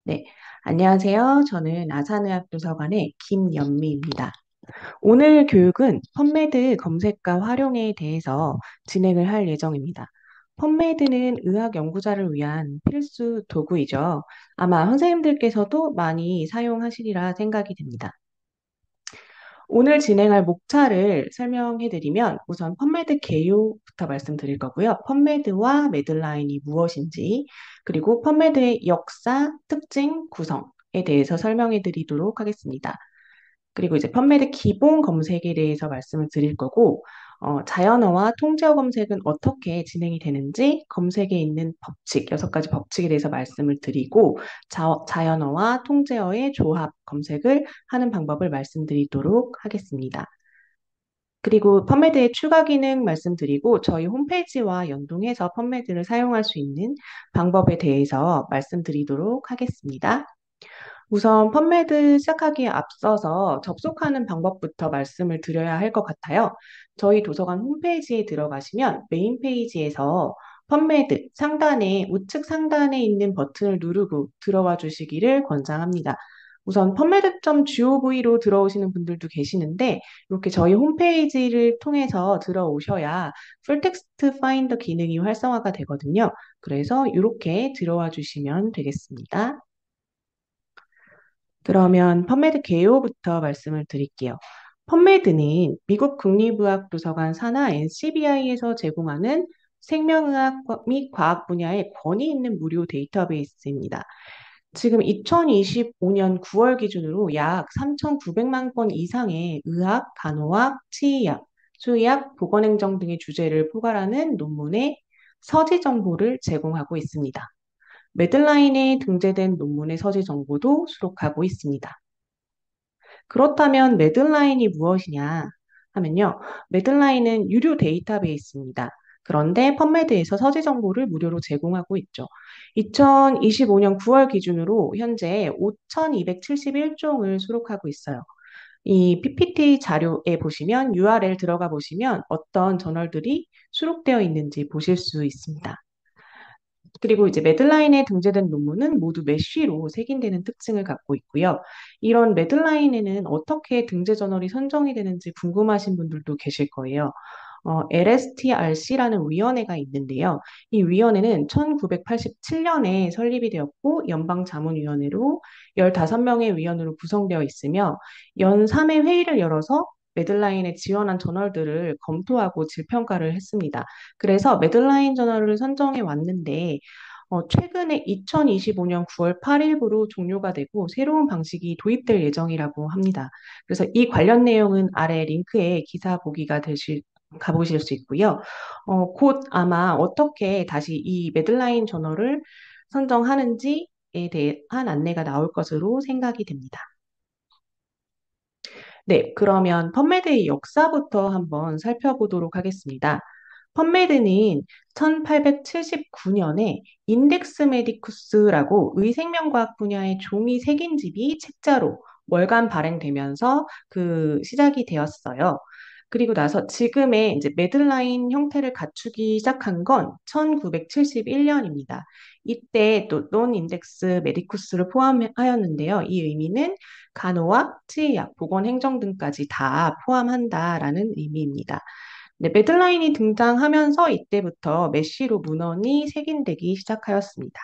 네, 안녕하세요. 저는 아산의학도서관의 김연미입니다. 오늘 교육은 펀메드 검색과 활용에 대해서 진행을 할 예정입니다. 펀메드는 의학 연구자를 위한 필수 도구이죠. 아마 선생님들께서도 많이 사용하시리라 생각이 됩니다. 오늘 진행할 목차를 설명해 드리면 우선 펀메드 개요부터 말씀드릴 거고요. 펀메드와 매들라인이 무엇인지, 그리고 펀메드의 역사, 특징, 구성에 대해서 설명해 드리도록 하겠습니다. 그리고 이제 펀메드 기본 검색에 대해서 말씀을 드릴 거고, 자연어와 통제어 검색은 어떻게 진행이 되는지, 검색에 있는 법칙, 6가지 법칙에 대해서 말씀을 드리고, 자연어와 통제어의 조합 검색을 하는 방법을 말씀드리도록 하겠습니다. 그리고 펀메드의 추가 기능 말씀드리고, 저희 홈페이지와 연동해서 펀메드를 사용할 수 있는 방법에 대해서 말씀드리도록 하겠습니다. 우선 펀메드 시작하기에 앞서서 접속하는 방법부터 말씀을 드려야 할 것 같아요. 저희 도서관 홈페이지에 들어가시면 메인 페이지에서 펀메드 상단에 우측 상단에 있는 버튼을 누르고 들어와 주시기를 권장합니다. 우선 펀메드.gov로 들어오시는 분들도 계시는데 이렇게 저희 홈페이지를 통해서 들어오셔야 풀텍스트 파인더 기능이 활성화가 되거든요. 그래서 이렇게 들어와 주시면 되겠습니다. 그러면 펀메드 개요부터 말씀을 드릴게요. 펀메드는 미국 국립의학도서관 산하 NCBI에서 제공하는 생명의학 및 과학 분야의 권위 있는 무료 데이터베이스입니다. 지금 2025년 9월 기준으로 약 3,900만 건 이상의 의학, 간호학, 치의학, 수의학, 보건행정 등의 주제를 포괄하는 논문의 서지 정보를 제공하고 있습니다. 매들라인에 등재된 논문의 서지 정보도 수록하고 있습니다. 그렇다면 매들라인이 무엇이냐 하면요. 매들라인은 유료 데이터베이스입니다. 그런데 펀메드에서 서지 정보를 무료로 제공하고 있죠. 2025년 9월 기준으로 현재 5,271종을 수록하고 있어요. 이 PPT 자료에 보시면 URL 들어가 보시면 어떤 저널들이 수록되어 있는지 보실 수 있습니다. 그리고 이제 매들라인에 등재된 논문은 모두 메쉬로 색인되는 특징을 갖고 있고요. 이런 매들라인에는 어떻게 등재 저널이 선정이 되는지 궁금하신 분들도 계실 거예요. LSTRC라는 위원회가 있는데요. 이 위원회는 1987년에 설립이 되었고 연방자문위원회로 15명의 위원으로 구성되어 있으며 연 3회 회의를 열어서 매들라인에 지원한 저널들을 검토하고 질평가를 했습니다. 그래서 매들라인 저널을 선정해 왔는데 최근에 2025년 9월 8일부로 종료가 되고 새로운 방식이 도입될 예정이라고 합니다. 그래서 이 관련 내용은 아래 링크에 기사 보기가 가보실 수 있고요. 곧 아마 어떻게 다시 이 매들라인 저널을 선정하는지에 대한 안내가 나올 것으로 생각이 됩니다. 네, 그러면 펀메드의 역사부터 한번 살펴보도록 하겠습니다. 펀메드는 1879년에 인덱스 메디쿠스라고 의생명과학 분야의 종이 색인집이 책자로 월간 발행되면서 그 시작이 되었어요. 그리고 나서 지금의 이제 매들라인 형태를 갖추기 시작한 건 1971년입니다. 이때 또 논 인덱스 메디쿠스를 포함하였는데요. 이 의미는 간호학, 치의학, 보건행정 등까지 다 포함한다라는 의미입니다. 네, 매들라인이 등장하면서 이때부터 메쉬로 문헌이 색인되기 시작하였습니다.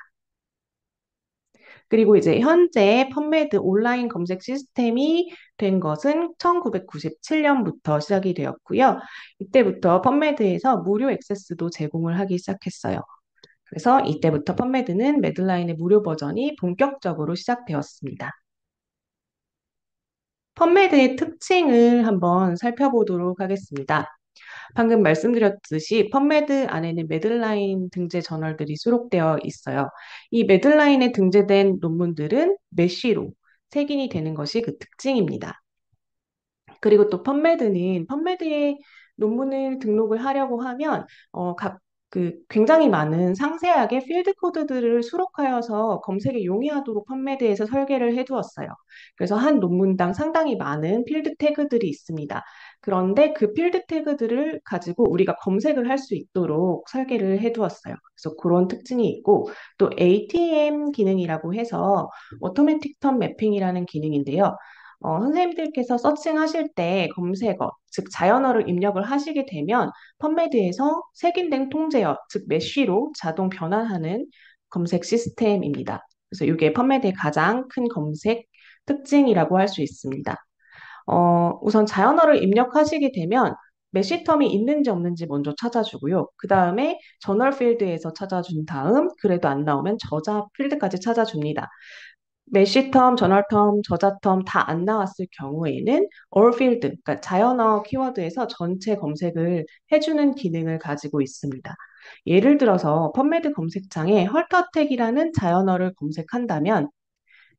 그리고 이제 현재 펀메드 온라인 검색 시스템이 된 것은 1997년부터 시작이 되었고요. 이때부터 펀메드에서 무료 액세스도 제공을 하기 시작했어요. 그래서 이때부터 펀메드는 매들라인의 무료 버전이 본격적으로 시작되었습니다. 펀메드의 특징을 한번 살펴보도록 하겠습니다. 방금 말씀드렸듯이 펀메드 안에는 매들라인 등재 저널들이 수록되어 있어요. 이 매들라인에 등재된 논문들은 메쉬로 색인이 되는 것이 그 특징입니다. 그리고 또 펀메드의 논문을 등록을 하려고 하면 각 굉장히 많은 상세하게 필드 코드들을 수록하여서 검색에 용이하도록 판매대에서 설계를 해두었어요. 그래서 한 논문당 상당히 많은 필드 태그들이 있습니다. 그런데 그 필드 태그들을 가지고 우리가 검색을 할 수 있도록 설계를 해두었어요. 그래서 그런 특징이 있고 또 ATM 기능이라고 해서 오토매틱 텀 매핑이라는 기능인데요. 선생님들께서 서칭하실 때 검색어, 즉 자연어를 입력을 하시게 되면 펀메드에서 색인된 통제어, 즉 메쉬로 자동 변환하는 검색 시스템입니다. 그래서 이게 펀메드의 가장 큰 검색 특징이라고 할 수 있습니다. 우선 자연어를 입력하시게 되면 메시텀이 있는지 없는지 먼저 찾아주고요. 그 다음에 저널 필드에서 찾아준 다음 그래도 안 나오면 저자 필드까지 찾아줍니다. 메시텀, 저널텀, 저자텀 다 안 나왔을 경우에는 all field, 그러니까 자연어 키워드에서 전체 검색을 해주는 기능을 가지고 있습니다. 예를 들어서 펀메드 검색창에 헐터텍이라는 자연어를 검색한다면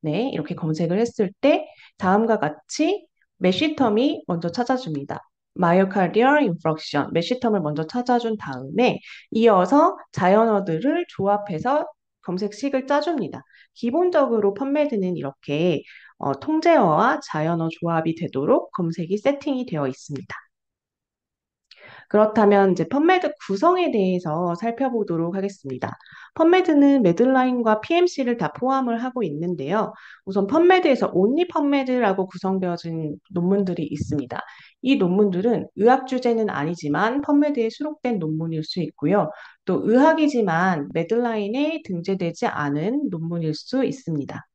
네, 이렇게 검색을 했을 때 다음과 같이 메시텀이 먼저 찾아줍니다. 마이오카디얼 인프럭션, 메시텀을 먼저 찾아준 다음에 이어서 자연어들을 조합해서 검색식을 짜줍니다. 기본적으로 펀메드는 이렇게 통제어와 자연어 조합이 되도록 검색이 세팅이 되어 있습니다. 그렇다면 이제 펀메드 구성에 대해서 살펴보도록 하겠습니다. 펀메드는 매들라인과 PMC를 다 포함을 하고 있는데요. 우선 펀메드에서 온리 펀메드라고 구성되어진 논문들이 있습니다. 이 논문들은 의학 주제는 아니지만 펀메드에 수록된 논문일 수 있고요. 또 의학이지만 매들라인에 등재되지 않은 논문일 수 있습니다.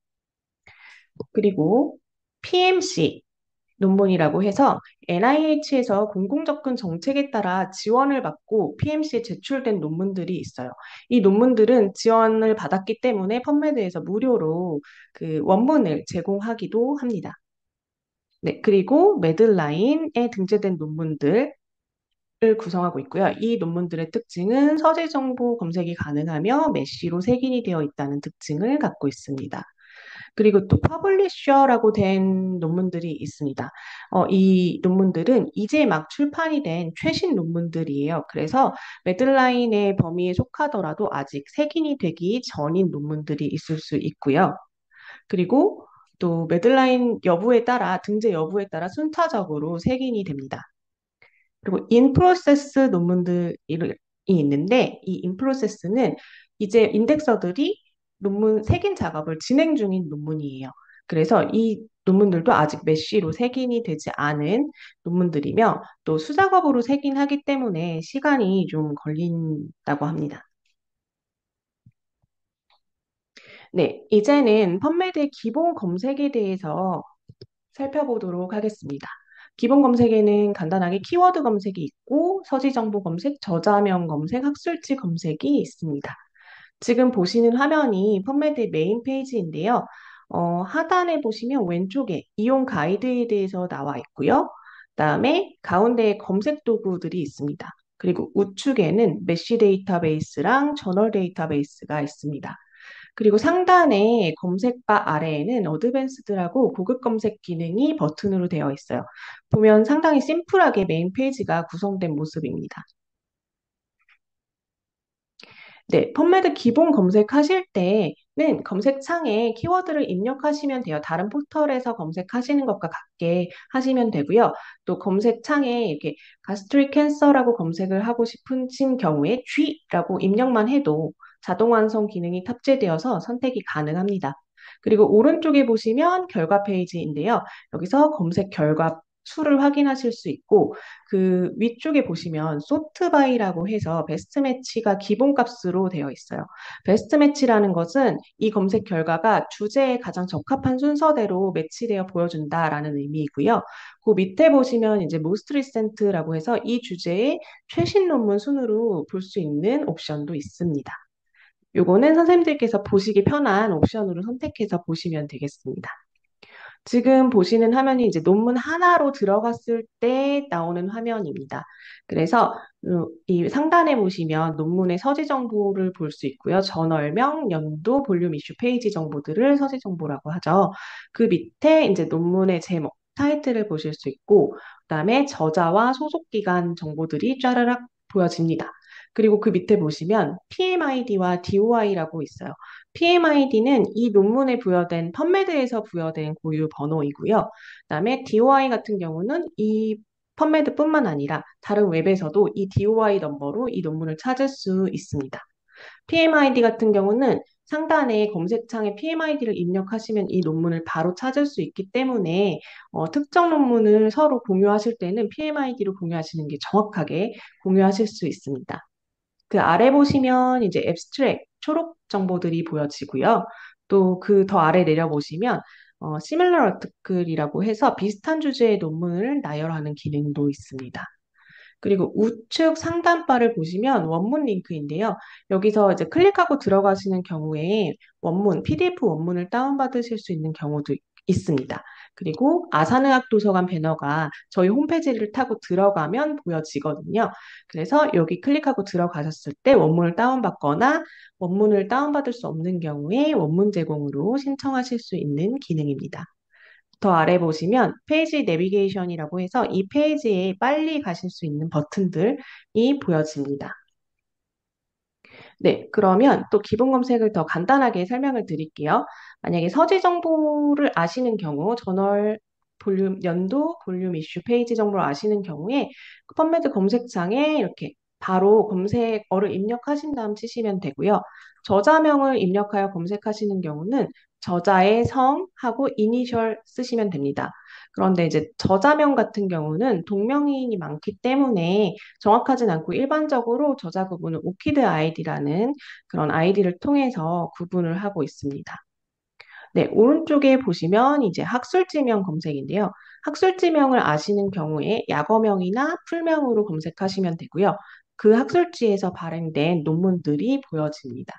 그리고 PMC, 논문이라고 해서 NIH에서 공공접근 정책에 따라 지원을 받고 PMC에 제출된 논문들이 있어요. 이 논문들은 지원을 받았기 때문에 펀메드에서 무료로 그 원문을 제공하기도 합니다. 네, 그리고 매들라인에 등재된 논문들을 구성하고 있고요. 이 논문들의 특징은 서재 정보 검색이 가능하며 메쉬로 색인이 되어 있다는 특징을 갖고 있습니다. 그리고 또 퍼블리셔라고 된 논문들이 있습니다. 이 논문들은 이제 막 출판이 된 최신 논문들이에요. 그래서 매들라인의 범위에 속하더라도 아직 색인이 되기 전인 논문들이 있을 수 있고요. 그리고 또 매들라인 여부에 따라 등재 여부에 따라 순차적으로 색인이 됩니다. 그리고 인프로세스 논문들이 있는데 이 인프로세스는 이제 인덱서들이 논문 색인 작업을 진행 중인 논문이에요. 그래서 이 논문들도 아직 메쉬로 색인이 되지 않은 논문들이며 또 수작업으로 색인하기 때문에 시간이 좀 걸린다고 합니다. 네, 이제는 펀메드의 기본 검색에 대해서 살펴보도록 하겠습니다. 기본 검색에는 간단하게 키워드 검색이 있고 서지 정보 검색, 저자명 검색, 학술지 검색이 있습니다. 지금 보시는 화면이 펀메드의 메인 페이지인데요. 하단에 보시면 왼쪽에 이용 가이드에 대해서 나와 있고요. 그다음에 가운데에 검색 도구들이 있습니다. 그리고 우측에는 메시 데이터베이스랑 저널 데이터베이스가 있습니다. 그리고 상단의 검색바 아래에는 어드밴스드라고 고급 검색 기능이 버튼으로 되어 있어요. 보면 상당히 심플하게 메인 페이지가 구성된 모습입니다. 네, 펀메드 기본 검색하실 때는 검색창에 키워드를 입력하시면 돼요. 다른 포털에서 검색하시는 것과 같게 하시면 되고요. 또 검색창에 이렇게 가스트릭 캔서라고 검색을 하고 싶으신 경우에 G라고 입력만 해도 자동 완성 기능이 탑재되어서 선택이 가능합니다. 그리고 오른쪽에 보시면 결과 페이지인데요. 여기서 검색 결과 수를 확인하실 수 있고 그 위쪽에 보시면 소트 바이라고 해서 베스트 매치가 기본값으로 되어 있어요. 베스트 매치라는 것은 이 검색 결과가 주제에 가장 적합한 순서대로 매치되어 보여준다라는 의미이고요. 그 밑에 보시면 이제 most recent라고 해서 이 주제의 최신 논문 순으로 볼 수 있는 옵션도 있습니다. 요거는 선생님들께서 보시기 편한 옵션으로 선택해서 보시면 되겠습니다. 지금 보시는 화면이 이제 논문 하나로 들어갔을 때 나오는 화면입니다. 그래서 이 상단에 보시면 논문의 서지 정보를 볼 수 있고요. 저널명, 연도, 볼륨 이슈 페이지 정보들을 서지 정보라고 하죠. 그 밑에 이제 논문의 제목, 타이틀을 보실 수 있고, 그다음에 저자와 소속 기간 정보들이 쫘르륵 보여집니다. 그리고 그 밑에 보시면 PMID와 DOI라고 있어요. PMID는 이 논문에 부여된 펀메드에서 부여된 고유 번호이고요. 그다음에 DOI 같은 경우는 이 펀메드뿐만 아니라 다른 웹에서도 이 DOI 넘버로 이 논문을 찾을 수 있습니다. PMID 같은 경우는 상단에 검색창에 PMID를 입력하시면 이 논문을 바로 찾을 수 있기 때문에 특정 논문을 서로 공유하실 때는 PMID로 공유하시는 게 정확하게 공유하실 수 있습니다. 그 아래 보시면 이제 앱스트랙 초록 정보들이 보여지고요. 또 그 더 아래 내려보시면 similar article이라고 해서 비슷한 주제의 논문을 나열하는 기능도 있습니다. 그리고 우측 상단바를 보시면 원문 링크인데요. 여기서 이제 클릭하고 들어가시는 경우에 원문, PDF 원문을 다운받으실 수 있는 경우도 있습니다. 그리고 아산의학 도서관 배너가 저희 홈페이지를 타고 들어가면 보여지거든요. 그래서 여기 클릭하고 들어가셨을 때 원문을 다운받거나 원문을 다운받을 수 없는 경우에 원문 제공으로 신청하실 수 있는 기능입니다. 더 아래 보시면 페이지 내비게이션이라고 해서 이 페이지에 빨리 가실 수 있는 버튼들이 보여집니다. 네, 그러면 또 기본 검색을 더 간단하게 설명을 드릴게요. 만약에 서지 정보를 아시는 경우, 저널 볼륨, 연도 볼륨 이슈 페이지 정보를 아시는 경우에 펀메드 검색창에 이렇게 바로 검색어를 입력하신 다음 치시면 되고요. 저자명을 입력하여 검색하시는 경우는 저자의 성하고 이니셜 쓰시면 됩니다. 그런데 이제 저자명 같은 경우는 동명이인이 많기 때문에 정확하진 않고 일반적으로 저자 구분은 오키드 아이디라는 그런 아이디를 통해서 구분을 하고 있습니다. 네, 오른쪽에 보시면 이제 학술지명 검색인데요. 학술지명을 아시는 경우에 약어명이나 풀명으로 검색하시면 되고요. 그 학술지에서 발행된 논문들이 보여집니다.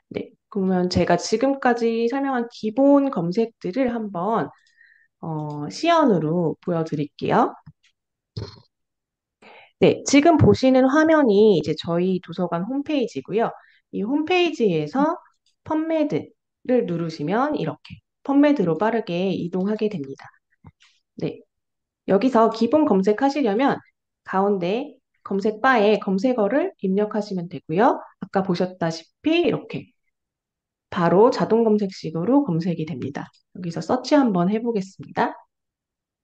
네, 그러면 제가 지금까지 설명한 기본 검색들을 한번 시연으로 보여드릴게요. 네, 지금 보시는 화면이 이제 저희 도서관 홈페이지고요. 이 홈페이지에서 펀메드를 누르시면 이렇게 펀메드로 빠르게 이동하게 됩니다. 네, 여기서 기본 검색하시려면 가운데 검색바에 검색어를 입력하시면 되고요. 아까 보셨다시피 이렇게 바로 자동 검색식으로 검색이 됩니다. 여기서 서치 한번 해보겠습니다.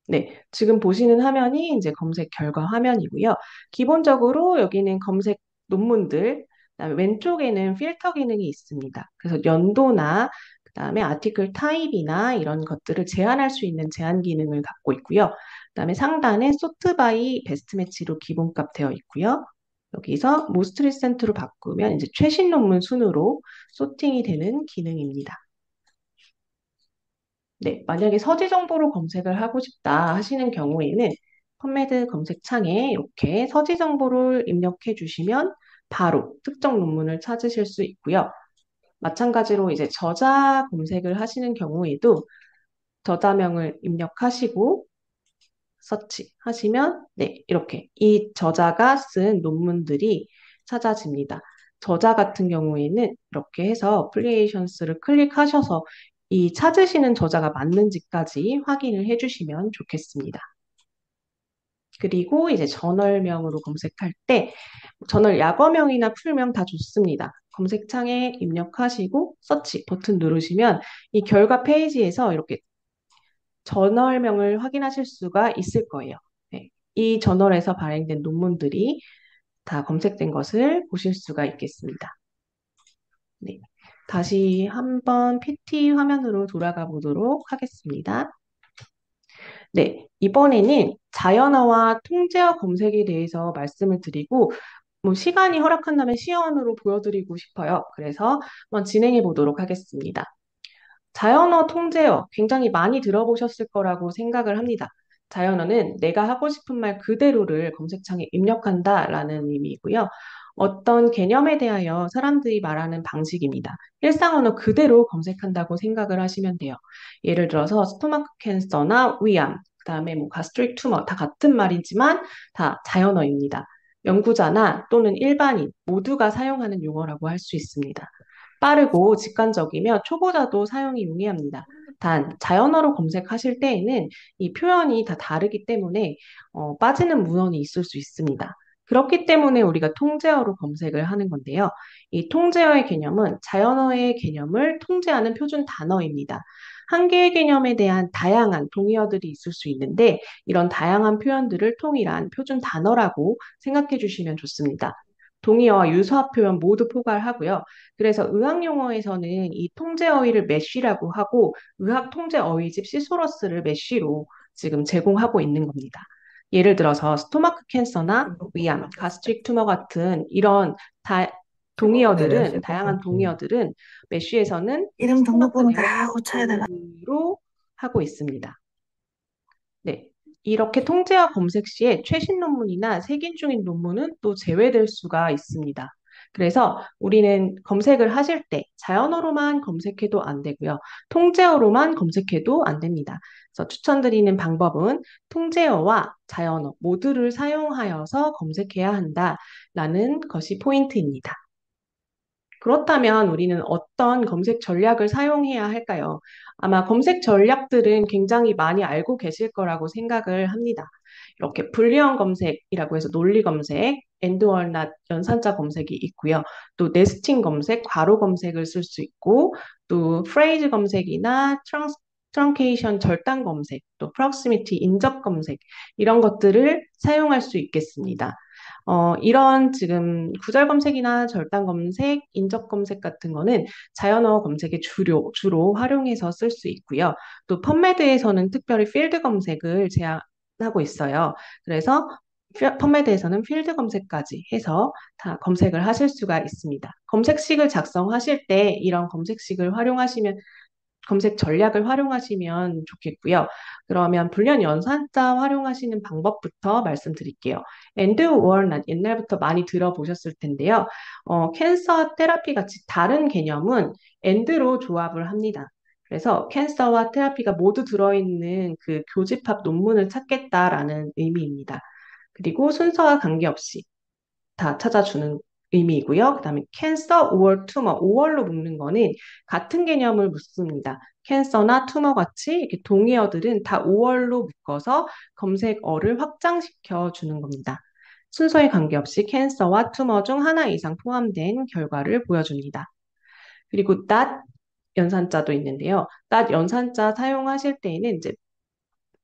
네, 지금 보시는 화면이 이제 검색 결과 화면이고요. 기본적으로 여기는 검색 논문들, 그다음에 왼쪽에는 필터 기능이 있습니다. 그래서 연도나 그다음에 아티클 타입이나 이런 것들을 제한할 수 있는 제한 기능을 갖고 있고요. 그다음에 상단에 소트 바이 베스트 매치로 기본값 되어 있고요. 여기서 모스트 리센트로 바꾸면 이제 최신 논문 순으로 소팅이 되는 기능입니다. 네, 만약에 서지 정보로 검색을 하고 싶다 하시는 경우에는 펀메드 검색창에 이렇게 서지 정보를 입력해 주시면 바로 특정 논문을 찾으실 수 있고요. 마찬가지로 이제 저자 검색을 하시는 경우에도 저자명을 입력하시고 서치 하시면 네, 이렇게 이 저자가 쓴 논문들이 찾아집니다. 저자 같은 경우에는 이렇게 해서 플리에이션스를 클릭하셔서 이 찾으시는 저자가 맞는지까지 확인을 해주시면 좋겠습니다. 그리고 이제 저널명으로 검색할 때 저널 약어명이나 풀명 다 좋습니다. 검색창에 입력하시고 서치 버튼 누르시면 이 결과 페이지에서 이렇게 저널명을 확인하실 수가 있을 거예요. 네. 이 저널에서 발행된 논문들이 다 검색된 것을 보실 수가 있겠습니다. 네. 다시 한번 PT 화면으로 돌아가 보도록 하겠습니다. 네, 이번에는 자연어와 통제어 검색에 대해서 말씀을 드리고, 뭐 시간이 허락한다면 시연으로 보여드리고 싶어요. 그래서 한번 진행해 보도록 하겠습니다. 자연어 통제어 굉장히 많이 들어보셨을 거라고 생각을 합니다. 자연어는 내가 하고 싶은 말 그대로를 검색창에 입력한다라는 의미이고요. 어떤 개념에 대하여 사람들이 말하는 방식입니다. 일상 언어 그대로 검색한다고 생각을 하시면 돼요. 예를 들어서 스토마크 캔서나 위암, 그다음에 뭐 가스트릭 투머 다 같은 말이지만 다 자연어입니다. 연구자나 또는 일반인 모두가 사용하는 용어라고 할 수 있습니다. 빠르고 직관적이며 초보자도 사용이 용이합니다. 단, 자연어로 검색하실 때에는 이 표현이 다 다르기 때문에 빠지는 문헌이 있을 수 있습니다. 그렇기 때문에 우리가 통제어로 검색을 하는 건데요. 이 통제어의 개념은 자연어의 개념을 통제하는 표준 단어입니다. 한 개의 개념에 대한 다양한 동의어들이 있을 수 있는데 이런 다양한 표현들을 통일한 표준 단어라고 생각해 주시면 좋습니다. 동의어와 유사화 표현 모두 포괄하고요. 그래서 의학 용어에서는 이 통제 어휘를 메쉬라고 하고 의학 통제 어휘집 시소러스를 메쉬로 지금 제공하고 있는 겁니다. 예를 들어서 스토마크 캔서나 위암, 가스트릭 투머 같은 이런 동의어들은 다양한 동의어들은 메쉬에서는 이름 스토마크 등록번호 다 고쳐야 돼. 네모로 하고 있습니다. 네. 이렇게 통제와 검색 시에 최신 논문이나 세긴 중인 논문은 또 제외될 수가 있습니다. 그래서 우리는 검색을 하실 때 자연어로만 검색해도 안 되고요. 통제어로만 검색해도 안 됩니다. 그래서 추천드리는 방법은 통제어와 자연어 모두를 사용하여서 검색해야 한다라는 것이 포인트입니다. 그렇다면 우리는 어떤 검색 전략을 사용해야 할까요? 아마 검색 전략들은 굉장히 많이 알고 계실 거라고 생각을 합니다. 이렇게 불리언 검색이라고 해서 논리 검색, 엔드 월낫 연산자 검색이 있고요. 또 네스팅 검색, 괄호 검색을 쓸 수 있고, 또 프레이즈 검색이나 트렁케이션 절단 검색, 또 프록시미티 인접 검색 이런 것들을 사용할 수 있겠습니다. 이런 지금 구절 검색이나 절단 검색, 인적 검색 같은 거는 자연어 검색에 주로 활용해서 쓸 수 있고요. 또 펀메드에서는 특별히 필드 검색을 제한하고 있어요. 그래서 펀메드에서는 필드 검색까지 해서 다 검색을 하실 수가 있습니다. 검색식을 작성하실 때 이런 검색식을 활용하시면 검색 전략을 활용하시면 좋겠고요. 그러면 불연 연산자 활용하시는 방법부터 말씀드릴게요. 엔드 월낫 옛날부터 많이 들어보셨을 텐데요. 캔서 테라피 같이 다른 개념은 엔드로 조합을 합니다. 그래서 캔서와 테라피가 모두 들어있는 그 교집합 논문을 찾겠다라는 의미입니다. 그리고 순서와 관계없이 다 찾아주는 의미이고요. 그다음에 캔서, 5월, 투머, 5월로 묶는 거는 같은 개념을 묻습니다. 캔서나 투머 같이 이렇게 동의어들은 다 5월로 묶어서 검색어를 확장시켜 주는 겁니다. 순서에 관계없이 캔서와 투머 중 하나 이상 포함된 결과를 보여줍니다. 그리고 not 연산자도 있는데요. not 연산자 사용하실 때에는 이제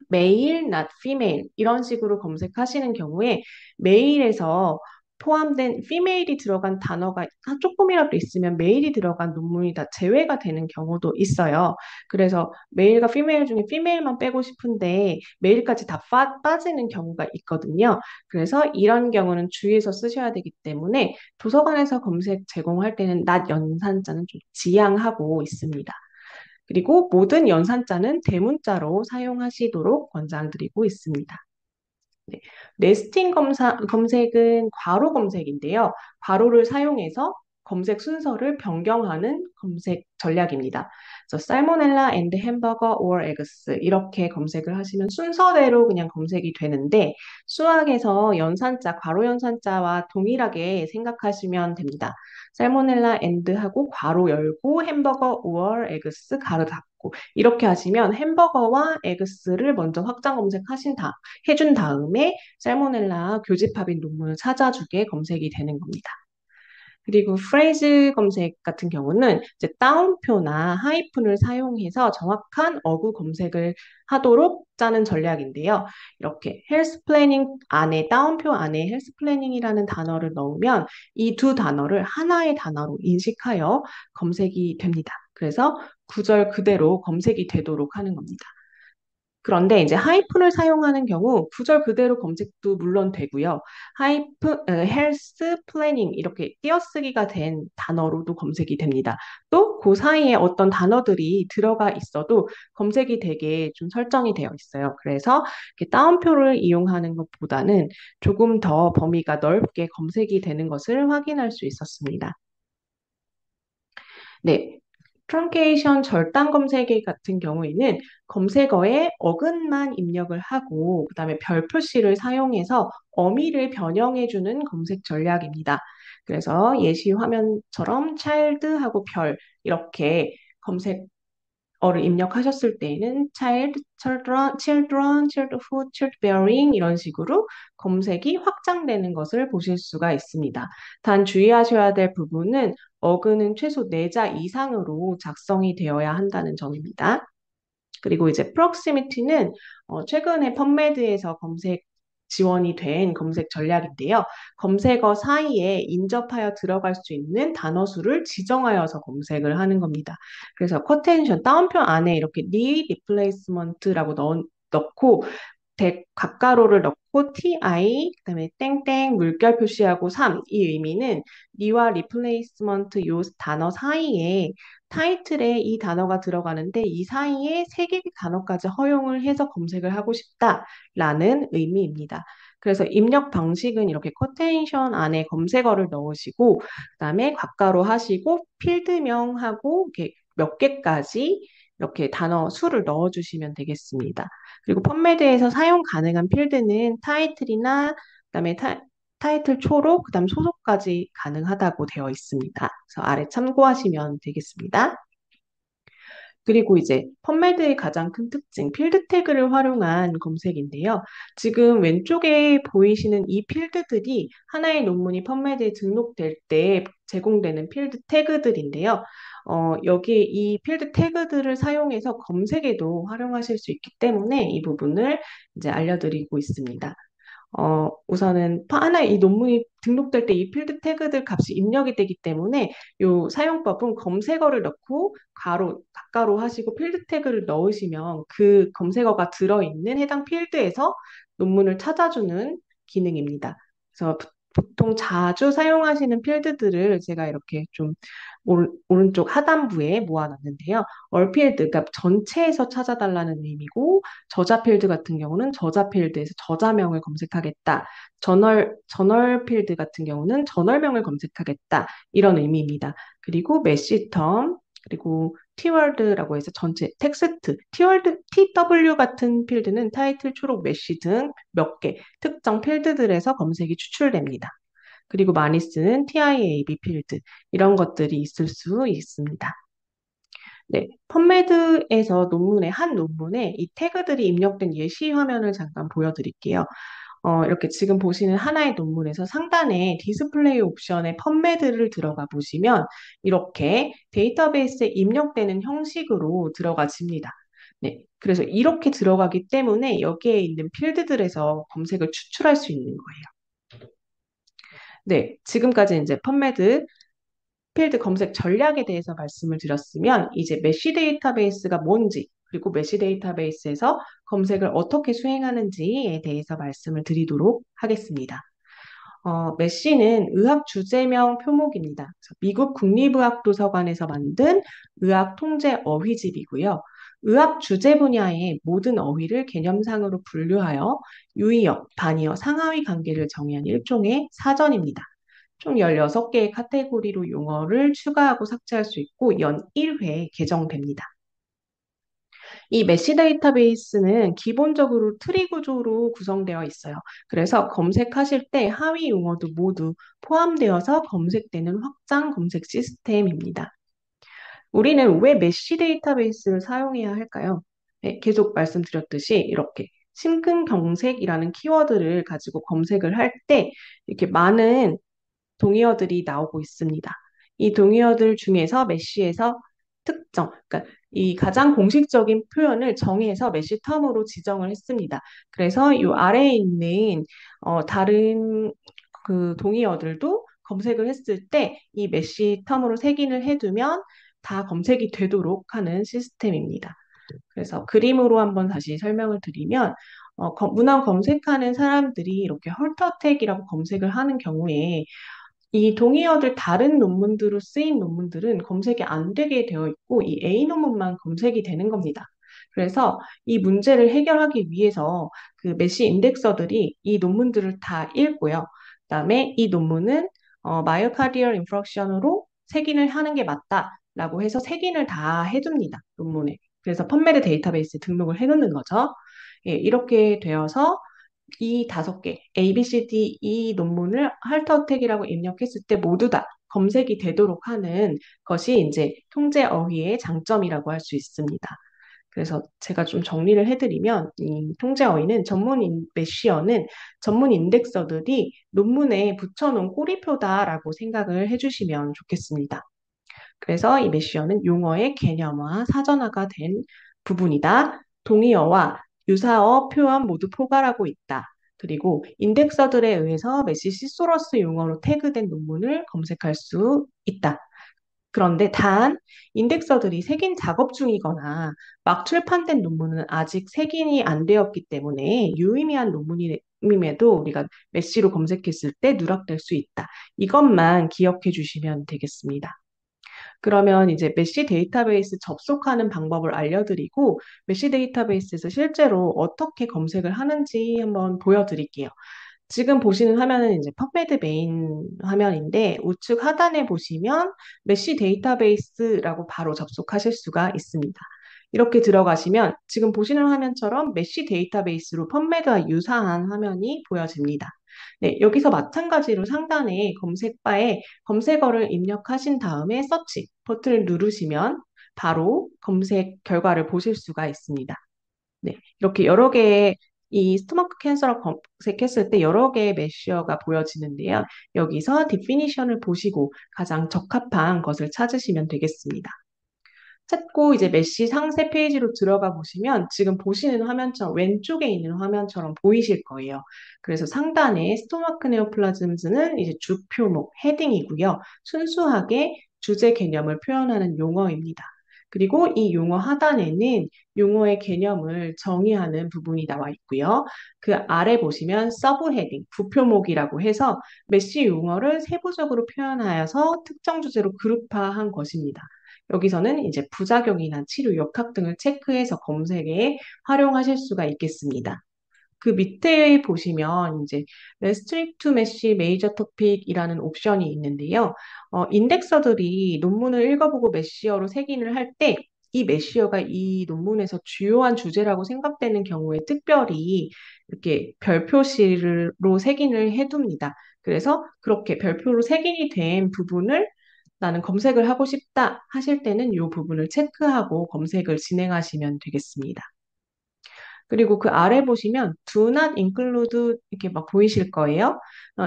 메일, not female 이런 식으로 검색하시는 경우에 메일에서 포함된 female이 들어간 단어가 조금이라도 있으면 메일이 들어간 논문이 다 제외가 되는 경우도 있어요. 그래서 메일과 female 중에 female만 빼고 싶은데 메일까지 다 빠지는 경우가 있거든요. 그래서 이런 경우는 주의해서 쓰셔야 되기 때문에 도서관에서 검색 제공할 때는 not 연산자는 좀 지양하고 있습니다. 그리고 모든 연산자는 대문자로 사용하시도록 권장드리고 있습니다. 네. 네스팅 검색은 괄호 검색인데요. 괄호를 사용해서 검색 순서를 변경하는 검색 전략입니다. 그래서 살모넬라 앤드 햄버거 or 에그스 이렇게 검색을 하시면 순서대로 그냥 검색이 되는데 수학에서 연산자, 괄호 연산자와 동일하게 생각하시면 됩니다. 살모넬라 앤드 하고 괄호 열고 햄버거 or 에그스 가로 닫고 이렇게 하시면 햄버거와 에그스를 먼저 확장 검색하신 해준 다음에 살모넬라 교집합인 논문을 찾아주게 검색이 되는 겁니다. 그리고 프레이즈 검색 같은 경우는 이제 따옴표나 하이픈을 사용해서 정확한 어구 검색을 하도록 짜는 전략인데요. 이렇게 헬스 플래닝 안에 따옴표 안에 헬스 플래닝이라는 단어를 넣으면 이 두 단어를 하나의 단어로 인식하여 검색이 됩니다. 그래서 구절 그대로 검색이 되도록 하는 겁니다. 그런데 이제 하이픈을 사용하는 경우 구절 그대로 검색도 물론 되고요. 헬스 플래닝 이렇게 띄어쓰기가 된 단어로도 검색이 됩니다. 또 그 사이에 어떤 단어들이 들어가 있어도 검색이 되게 좀 설정이 되어 있어요. 그래서 이렇게 따옴표를 이용하는 것보다는 조금 더 범위가 넓게 검색이 되는 것을 확인할 수 있었습니다. 네. 트렁케이션 절단 검색기 같은 경우에는 검색어에 어근만 입력을 하고 그다음에 별 표시를 사용해서 어미를 변형해주는 검색 전략입니다. 그래서 예시 화면처럼 child하고 별 이렇게 검색 어를 입력하셨을 때에는 child, childhood, childbearing 이런 식으로 검색이 확장되는 것을 보실 수가 있습니다. 단 주의하셔야 될 부분은 어근은 최소 4자 이상으로 작성이 되어야 한다는 점입니다. 그리고 이제 proximity는 최근에 펀메드에서 검색 지원이 된 검색 전략인데요. 검색어 사이에 인접하여 들어갈 수 있는 단어 수를 지정하여서 검색을 하는 겁니다. 그래서 쿼테이션 다운표 안에 이렇게 need replacement라고 넣고 가가로를 넣고 ti 그다음에 땡땡 물결 표시하고 3 이 의미는 니와 리플레이스먼트 요 단어 사이에 타이틀에 이 단어가 들어가는데 이 사이에 세 개의 단어까지 허용을 해서 검색을 하고 싶다라는 의미입니다. 그래서 입력 방식은 이렇게 쿼테이션 안에 검색어를 넣으시고 그다음에 곽가로 하시고 필드명하고 이렇게 몇 개까지 이렇게 단어 수를 넣어주시면 되겠습니다. 그리고 펀메드에서 사용 가능한 필드는 타이틀이나 그다음에 타이틀 초록, 그다음 소속까지 가능하다고 되어 있습니다. 그래서 아래 참고하시면 되겠습니다. 그리고 이제 펀메드의 가장 큰 특징, 필드 태그를 활용한 검색인데요. 지금 왼쪽에 보이시는 이 필드들이 하나의 논문이 펀메드에 등록될 때 제공되는 필드 태그들인데요. 여기에 이 필드 태그들을 사용해서 검색에도 활용하실 수 있기 때문에 이 부분을 이제 알려드리고 있습니다. 우선은 하나의 이 논문이 등록될 때 이 필드 태그들 값이 입력이 되기 때문에 이 사용법은 검색어를 넣고 가로 하시고 필드 태그를 넣으시면 그 검색어가 들어있는 해당 필드에서 논문을 찾아주는 기능입니다. 그래서 보통 자주 사용하시는 필드들을 제가 이렇게 좀 오른쪽 하단부에 모아놨는데요. 얼필드, 그러니까 전체에서 찾아달라는 의미고, 저자 필드 같은 경우는 저자 필드에서 저자명을 검색하겠다. 저널 필드 같은 경우는 저널명을 검색하겠다. 이런 의미입니다. 그리고 메시텀, 그리고 티워드라고 해서 전체 텍스트, 티워드, TW 같은 필드는 타이틀, 초록, 메시 등 몇 개 특정 필드들에서 검색이 추출됩니다. 그리고 많이 쓰는 TIAB 필드 이런 것들이 있을 수 있습니다. 네, 펀메드에서 한 논문에 이 태그들이 입력된 예시 화면을 잠깐 보여드릴게요. 이렇게 지금 보시는 하나의 논문에서 상단에 디스플레이 옵션에 펀메드를 들어가 보시면 이렇게 데이터베이스에 입력되는 형식으로 들어가집니다. 네, 그래서 이렇게 들어가기 때문에 여기에 있는 필드들에서 검색을 추출할 수 있는 거예요. 네, 지금까지 이제 펀메드 필드 검색 전략에 대해서 말씀을 드렸으면 이제 메쉬 데이터베이스가 뭔지 그리고 메쉬 데이터베이스에서 검색을 어떻게 수행하는지에 대해서 말씀을 드리도록 하겠습니다. 메쉬는 의학 주제명 표목입니다. 미국 국립의학도서관에서 만든 의학 통제 어휘집이고요. 의학 주제 분야의 모든 어휘를 개념상으로 분류하여 유의어, 단위어, 상하위 관계를 정의한 일종의 사전입니다. 총 16개의 카테고리로 용어를 추가하고 삭제할 수 있고 연 1회 개정됩니다. 이 메시 데이터베이스는 기본적으로 트리 구조로 구성되어 있어요. 그래서 검색하실 때 하위 용어도 모두 포함되어서 검색되는 확장 검색 시스템입니다. 우리는 왜 메시 데이터베이스를 사용해야 할까요? 네, 계속 말씀드렸듯이 이렇게 심근경색이라는 키워드를 가지고 검색을 할 때 이렇게 많은 동의어들이 나오고 있습니다. 이 동의어들 중에서 메쉬에서 특정, 그러니까 이 가장 공식적인 표현을 정의해서 메쉬 텀으로 지정을 했습니다. 그래서 이 아래에 있는 다른 그 동의어들도 검색을 했을 때 이 메쉬 텀으로 색인을 해두면 다 검색이 되도록 하는 시스템입니다. 그래서 그림으로 한번 다시 설명을 드리면 문헌 검색하는 사람들이 이렇게 헐터텍이라고 검색을 하는 경우에 이 동의어들 다른 논문들로 쓰인 논문들은 검색이 안 되게 되어 있고 이 A 논문만 검색이 되는 겁니다. 그래서 이 문제를 해결하기 위해서 그 메시 인덱서들이 이 논문들을 다 읽고요. 그다음에 이 논문은 마이오카디얼 인프락션으로 색인을 하는 게 맞다라고 해서 색인을 다 해줍니다. 논문에. 그래서 펀메드 데이터베이스에 등록을 해놓는 거죠. 예, 이렇게 되어서 이 5개, A, B, C, D, E 논문을 할터텍이라고 입력했을 때 모두 다 검색이 되도록 하는 것이 이제 통제 어휘의 장점이라고 할 수 있습니다. 그래서 제가 좀 정리를 해드리면 이 통제 어휘는 메시어는 전문 인덱서들이 논문에 붙여놓은 꼬리표다라고 생각을 해주시면 좋겠습니다. 그래서 이 메시어는 용어의 개념화, 사전화가 된 부분이다. 동의어와 유사어 표현 모두 포괄하고 있다. 그리고 인덱서들에 의해서 메시 시소러스 용어로 태그된 논문을 검색할 수 있다. 그런데 단 인덱서들이 색인 작업 중이거나 막 출판된 논문은 아직 색인이 안 되었기 때문에 유의미한 논문임에도 우리가 메시로 검색했을 때 누락될 수 있다. 이것만 기억해 주시면 되겠습니다. 그러면 이제 메시 데이터베이스 접속하는 방법을 알려드리고 메시 데이터베이스에서 실제로 어떻게 검색을 하는지 한번 보여드릴게요. 지금 보시는 화면은 이제 펍메드 메인 화면인데 우측 하단에 보시면 메시 데이터베이스라고 바로 접속하실 수가 있습니다. 이렇게 들어가시면 지금 보시는 화면처럼 메시 데이터베이스로 펍메드와 유사한 화면이 보여집니다. 네, 여기서 마찬가지로 상단에 검색바에 검색어를 입력하신 다음에 서치 버튼을 누르시면 바로 검색 결과를 보실 수가 있습니다. 네, 이렇게 여러 개의 이 스토마크 캔서를 검색했을 때 여러 개의 메시어가 보여지는데요. 여기서 디피니션을 보시고 가장 적합한 것을 찾으시면 되겠습니다. 찾고 이제 메시 상세 페이지로 들어가 보시면 지금 보시는 화면처럼 왼쪽에 있는 화면처럼 보이실 거예요. 그래서 상단에 스토마크 네오플라즘즈는 이제 주 표목 헤딩이고요. 순수하게 주제 개념을 표현하는 용어입니다. 그리고 이 용어 하단에는 용어의 개념을 정의하는 부분이 나와 있고요. 그 아래 보시면 서브 헤딩, 부표목이라고 해서 메시 용어를 세부적으로 표현하여서 특정 주제로 그룹화한 것입니다. 여기서는 이제 부작용이나 치료 역학 등을 체크해서 검색에 활용하실 수가 있겠습니다. 그 밑에 보시면 이제 Restrict to Mesh Major Topic이라는 옵션이 있는데요. 인덱서들이 논문을 읽어보고 메시어로 색인을 할 때 이 메시어가 이 논문에서 주요한 주제라고 생각되는 경우에 특별히 이렇게 별 표시로 색인을 해둡니다. 그래서 그렇게 별표로 색인이 된 부분을 나는 검색을 하고 싶다 하실 때는 이 부분을 체크하고 검색을 진행하시면 되겠습니다. 그리고 그 아래 보시면 Do not include 이렇게 막 보이실 거예요.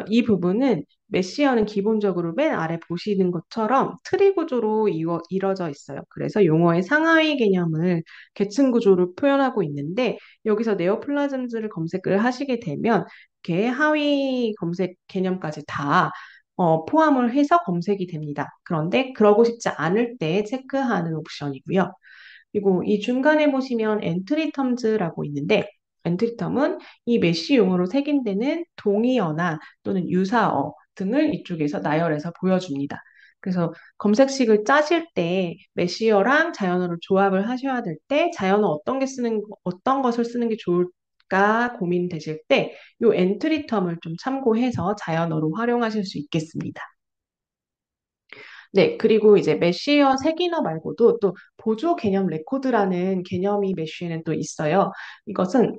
이 부분은 메시어는 기본적으로 맨 아래 보시는 것처럼 트리 구조로 이루어져 있어요. 그래서 용어의 상하위 개념을 계층 구조로 표현하고 있는데 여기서 네오플라즘즈를 검색을 하시게 되면 이렇게 하위 검색 개념까지 다 포함을 해서 검색이 됩니다. 그런데 그러고 싶지 않을 때 체크하는 옵션이고요. 그리고 이 중간에 보시면 엔트리 텀즈라고 있는데 엔트리 텀은 이 메시 용어로 색인되는 동의어나 또는 유사어 등을 이쪽에서 나열해서 보여줍니다. 그래서 검색식을 짜실 때 메시어랑 자연어를 조합을 하셔야 될 때 자연어 어떤 것을 쓰는 게 좋을까 고민되실 때 이 엔트리 텀을 좀 참고해서 자연어로 활용하실 수 있겠습니다. 네, 그리고 이제 메시어 색인어 말고도 또 보조 개념 레코드라는 개념이 메시에는 또 있어요. 이것은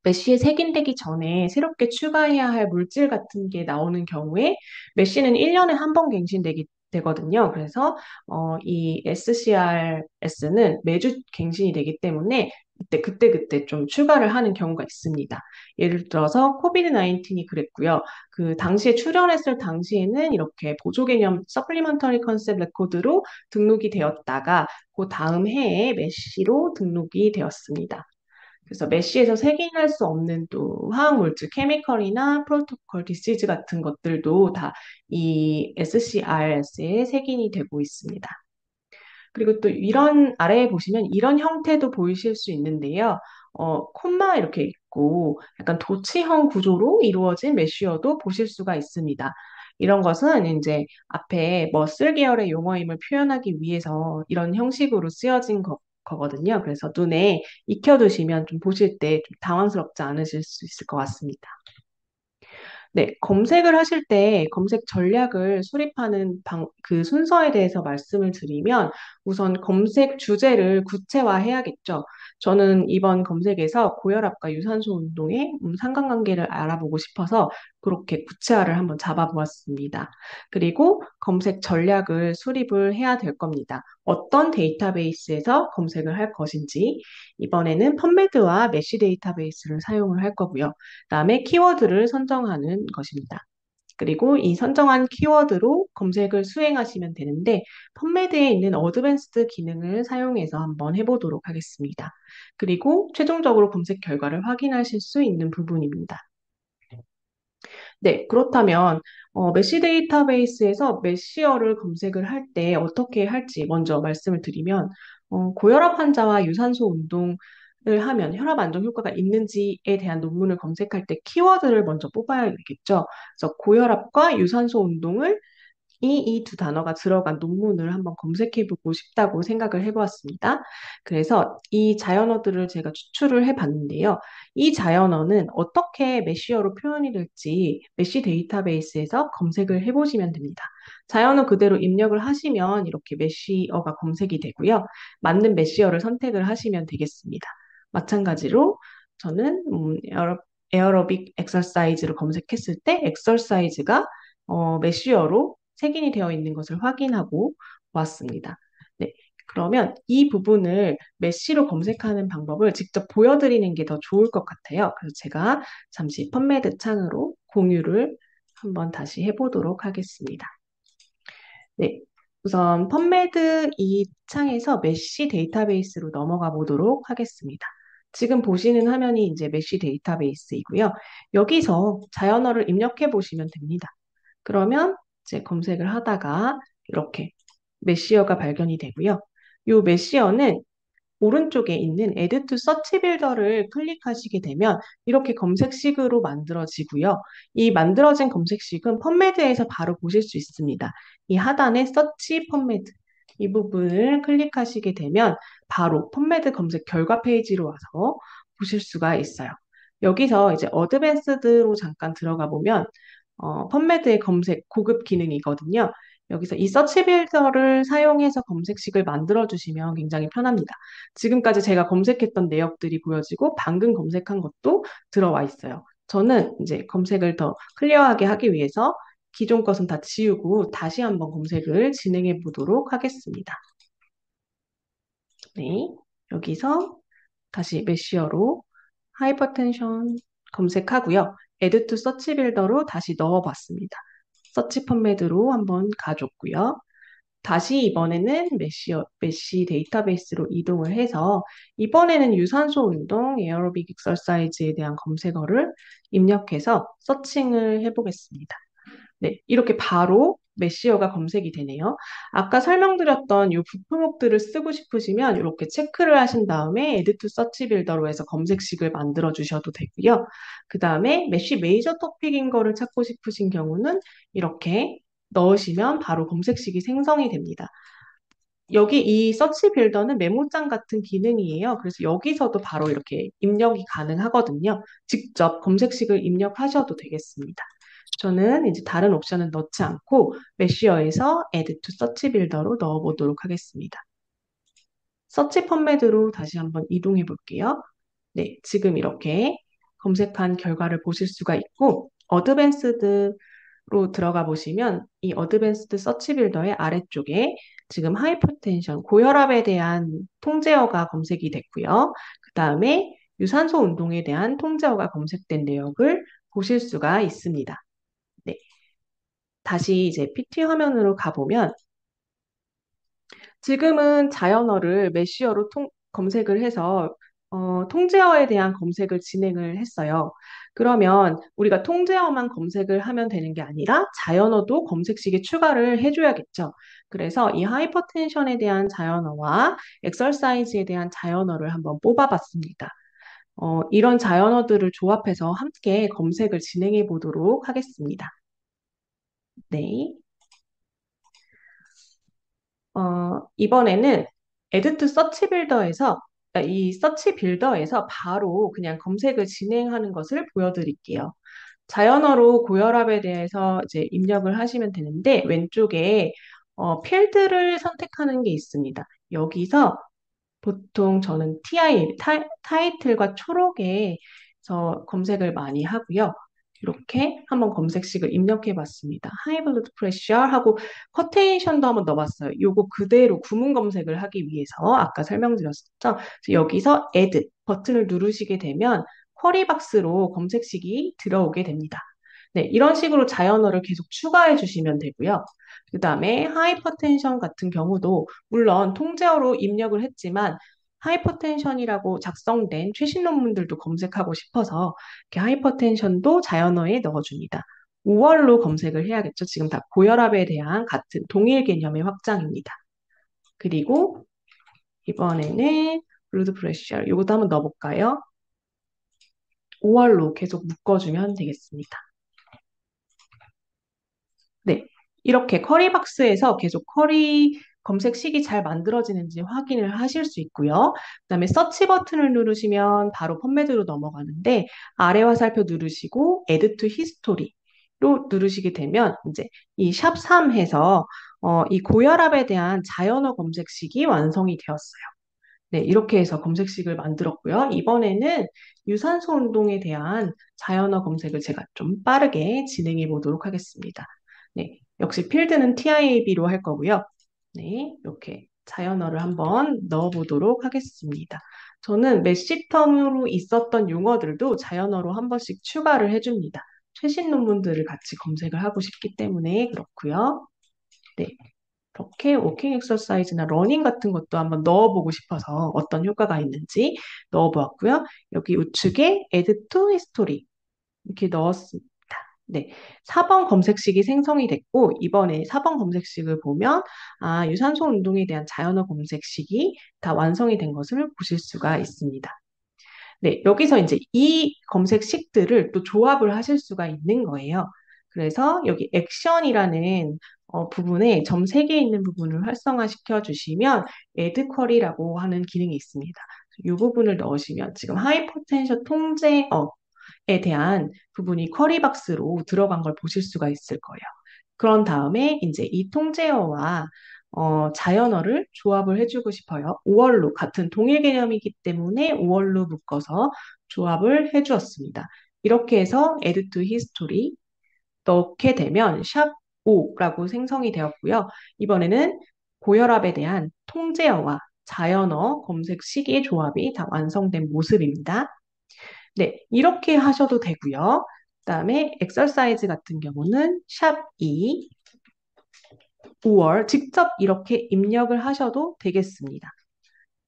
메쉬에 색인되기 전에 새롭게 추가해야 할 물질 같은 게 나오는 경우에 메쉬는 1년에 한 번 되거든요. 그래서 이 SCRS는 매주 갱신이 되기 때문에 그때 좀 추가를 하는 경우가 있습니다. 예를 들어서 코비드 19이 그랬고요. 그 당시에 출연했을 당시에는 이렇게 보조 개념 서플리먼터리 컨셉 레코드로 등록이 되었다가 그 다음 해에 메쉬로 등록이 되었습니다. 그래서 메쉬에서 색인할 수 없는 또 화학물질, 케미컬이나 프로토콜, 디시즈 같은 것들도 다 이 SCRS에 색인이 되고 있습니다. 그리고 또 이런 아래에 보시면 이런 형태도 보이실 수 있는데요. 콤마 이렇게 있고 약간 도치형 구조로 이루어진 메쉬어도 보실 수가 있습니다. 이런 것은 이제 앞에 머슬 계열의 용어임을 표현하기 위해서 이런 형식으로 쓰여진 거거든요. 그래서 눈에 익혀두시면 좀 보실 때 좀 당황스럽지 않으실 수 있을 것 같습니다. 네, 검색을 하실 때 검색 전략을 수립하는 그 순서에 대해서 말씀을 드리면 우선 검색 주제를 구체화해야겠죠. 저는 이번 검색에서 고혈압과 유산소 운동의 상관관계를 알아보고 싶어서 그렇게 구체화를 한번 잡아보았습니다. 그리고 검색 전략을 수립을 해야 될 겁니다. 어떤 데이터베이스에서 검색을 할 것인지, 이번에는 펀메드와 메시 데이터베이스를 사용을 할 거고요. 그다음에 키워드를 선정하는 것입니다. 그리고 이 선정한 키워드로 검색을 수행하시면 되는데, 펀메드에 있는 어드밴스드 기능을 사용해서 한번 해보도록 하겠습니다. 그리고 최종적으로 검색 결과를 확인하실 수 있는 부분입니다. 네, 그렇다면 메시 데이터베이스에서 메시어를 검색을 할 때 어떻게 할지 먼저 말씀을 드리면, 고혈압 환자와 유산소 운동을 하면 혈압 안정 효과가 있는지에 대한 논문을 검색할 때 키워드를 먼저 뽑아야겠죠. 그래서 고혈압과 유산소 운동을 이 두 단어가 들어간 논문을 한번 검색해보고 싶다고 생각을 해보았습니다. 그래서 이 자연어들을 제가 추출을 해봤는데요. 이 자연어는 어떻게 메시어로 표현이 될지 메시 데이터베이스에서 검색을 해보시면 됩니다. 자연어 그대로 입력을 하시면 이렇게 메시어가 검색이 되고요. 맞는 메시어를 선택을 하시면 되겠습니다. 마찬가지로 저는 에어로빅 엑서사이즈를 검색했을 때 엑서사이즈가 메시어로 색인이 되어 있는 것을 확인하고 왔습니다. 네, 그러면 이 부분을 메시로 검색하는 방법을 직접 보여드리는 게 더 좋을 것 같아요. 그래서 제가 잠시 펀메드 창으로 공유를 한번 다시 해보도록 하겠습니다. 네, 우선 펀메드 이 창에서 메시 데이터베이스로 넘어가 보도록 하겠습니다. 지금 보시는 화면이 이제 메시 데이터베이스이고요. 여기서 자연어를 입력해 보시면 됩니다. 그러면 이제 검색을 하다가 이렇게 메시어가 발견이 되고요. 이 메시어는 오른쪽에 있는 Add to Search Builder를 클릭하시게 되면 이렇게 검색식으로 만들어지고요. 이 만들어진 검색식은 펀메드에서 바로 보실 수 있습니다. 이 하단에 Search 펀메드 이 부분을 클릭하시게 되면 바로 펀메드 검색 결과 페이지로 와서 보실 수가 있어요. 여기서 이제 어드밴스드로 잠깐 들어가 보면 펀메드의 검색 고급 기능이거든요. 여기서 이 서치 빌더를 사용해서 검색식을 만들어 주시면 굉장히 편합니다. 지금까지 제가 검색했던 내역들이 보여지고 방금 검색한 것도 들어와 있어요. 저는 이제 검색을 더 클리어하게 하기 위해서 기존 것은 다 지우고 다시 한번 검색을 진행해 보도록 하겠습니다. 네, 여기서 다시 메시어로 하이퍼텐션 검색하고요. Add to Search Builder로 다시 넣어봤습니다. 서치 펀메드로 한번 가줬고요. 다시 이번에는 메시 데이터베이스로 이동을 해서 이번에는 유산소 운동, 에어로빅 익서사이즈에 대한 검색어를 입력해서 서칭을 해보겠습니다. 네, 이렇게 바로 메시어가 검색이 되네요. 아까 설명드렸던 이 부품목들을 쓰고 싶으시면 이렇게 체크를 하신 다음에 Add to Search Builder로 해서 검색식을 만들어 주셔도 되고요. 그 다음에 메시 메이저 토픽인 거를 찾고 싶으신 경우는 이렇게 넣으시면 바로 검색식이 생성이 됩니다. 여기 이 서치 빌더는 메모장 같은 기능이에요. 그래서 여기서도 바로 이렇게 입력이 가능하거든요. 직접 검색식을 입력하셔도 되겠습니다. 저는 이제 다른 옵션은 넣지 않고 메시어에서 Add to Search Builder로 넣어보도록 하겠습니다. 서치 펀메드로 다시 한번 이동해 볼게요. 네, 지금 이렇게 검색한 결과를 보실 수가 있고 어드밴스드로 들어가 보시면 이 어드밴스드 서치 빌더의 아래쪽에 지금 하이퍼텐션, 고혈압에 대한 통제어가 검색이 됐고요. 그 다음에 유산소 운동에 대한 통제어가 검색된 내역을 보실 수가 있습니다. 네, 다시 이제 PT 화면으로 가보면 지금은 자연어를 메시어로 검색을 해서 통제어에 대한 검색을 진행을 했어요. 그러면 우리가 통제어만 검색을 하면 되는 게 아니라 자연어도 검색식에 추가를 해줘야겠죠. 그래서 이 하이퍼텐션에 대한 자연어와 엑설사이즈에 대한 자연어를 한번 뽑아봤습니다. 이런 자연어들을 조합해서 함께 검색을 진행해 보도록 하겠습니다. 네. 이번에는 Add to Search Builder에서 이 서치 빌더에서 바로 그냥 검색을 진행하는 것을 보여드릴게요. 자연어로 고혈압에 대해서 이제 입력을 하시면 되는데 왼쪽에 필드를 선택하는 게 있습니다. 여기서 보통 저는 타이틀과 초록에서 검색을 많이 하고요. 이렇게 한번 검색식을 입력해 봤습니다. High blood pressure 하고 커테이션도 한번 넣어봤어요. 요거 그대로 구문 검색을 하기 위해서 아까 설명드렸었죠. 그래서 여기서 Add 버튼을 누르시게 되면 쿼리박스로 검색식이 들어오게 됩니다. 네, 이런 식으로 자연어를 계속 추가해 주시면 되고요. 그 다음에 하이퍼텐션 같은 경우도 물론 통제어로 입력을 했지만 하이퍼텐션이라고 작성된 최신 논문들도 검색하고 싶어서 이렇게 하이퍼텐션도 자연어에 넣어줍니다. 5월로 검색을 해야겠죠. 지금 다 고혈압에 대한 같은 동일 개념의 확장입니다. 그리고 이번에는 블루드 프레셔 이것도 한번 넣어볼까요? 5월로 계속 묶어주면 되겠습니다. 네, 이렇게 쿼리박스에서 계속 쿼리 검색식이 잘 만들어지는지 확인을 하실 수 있고요. 그다음에 서치 버튼을 누르시면 바로 펀메드로 넘어가는데 아래 화살표 누르시고 Add to History로 누르시게 되면 이제 이 샵 3 해서 이 고혈압에 대한 자연어 검색식이 완성이 되었어요. 네, 이렇게 해서 검색식을 만들었고요. 이번에는 유산소 운동에 대한 자연어 검색을 제가 좀 빠르게 진행해 보도록 하겠습니다. 네, 역시 필드는 TIAB로 할 거고요. 네, 이렇게 자연어를 한번 넣어보도록 하겠습니다. 저는 메시텀으로 있었던 용어들도 자연어로 한 번씩 추가를 해줍니다. 최신 논문들을 같이 검색을 하고 싶기 때문에 그렇고요. 네, 이렇게 워킹 엑서사이즈나 러닝 같은 것도 한번 넣어보고 싶어서 어떤 효과가 있는지 넣어보았고요. 여기 우측에 Add to History 이렇게 넣었습니다. 네, 4번 검색식이 생성이 됐고 이번에 4번 검색식을 보면 유산소 운동에 대한 자연어 검색식이 다 완성이 된 것을 보실 수가 있습니다. 네, 여기서 이제 이 검색식들을 또 조합을 하실 수가 있는 거예요. 그래서 여기 액션이라는 부분에 점 3개 있는 부분을 활성화시켜 주시면 Add Query라고 하는 기능이 있습니다. 이 부분을 넣으시면 지금 하이포텐션 통제어에 대한 부분이 쿼리박스로 들어간 걸 보실 수가 있을 거예요. 그런 다음에 이제 이 통제어와 자연어를 조합을 해주고 싶어요. 5월로 같은 동일 개념이기 때문에 5월로 묶어서 조합을 해주었습니다. 이렇게 해서 Add to History 넣게 되면 샵 5라고 생성이 되었고요. 이번에는 고혈압에 대한 통제어와 자연어 검색 시기의 조합이 다 완성된 모습입니다. 네, 이렇게 하셔도 되고요. 그다음에 엑서사이즈 같은 경우는 샵 2, 5월 직접 이렇게 입력을 하셔도 되겠습니다.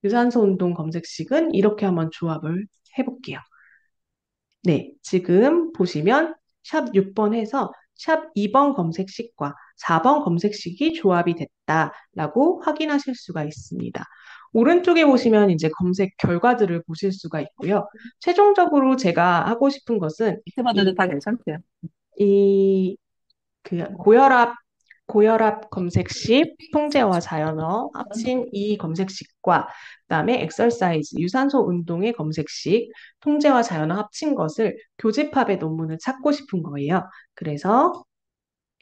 유산소 운동 검색식은 이렇게 한번 조합을 해볼게요. 네, 지금 보시면 샵 6번 해서 샵 2번 검색식과 4번 검색식이 조합이 됐다라고 확인하실 수가 있습니다. 오른쪽에 보시면 이제 검색 결과들을 보실 수가 있고요. 최종적으로 제가 하고 싶은 것은 이때마다 다 괜찮대요. 이 고혈압 검색식, 통제와 자연어 합친 이 검색식과 그다음에 엑서사이즈, 유산소 운동의 검색식, 통제와 자연어 합친 것을 교집합의 논문을 찾고 싶은 거예요. 그래서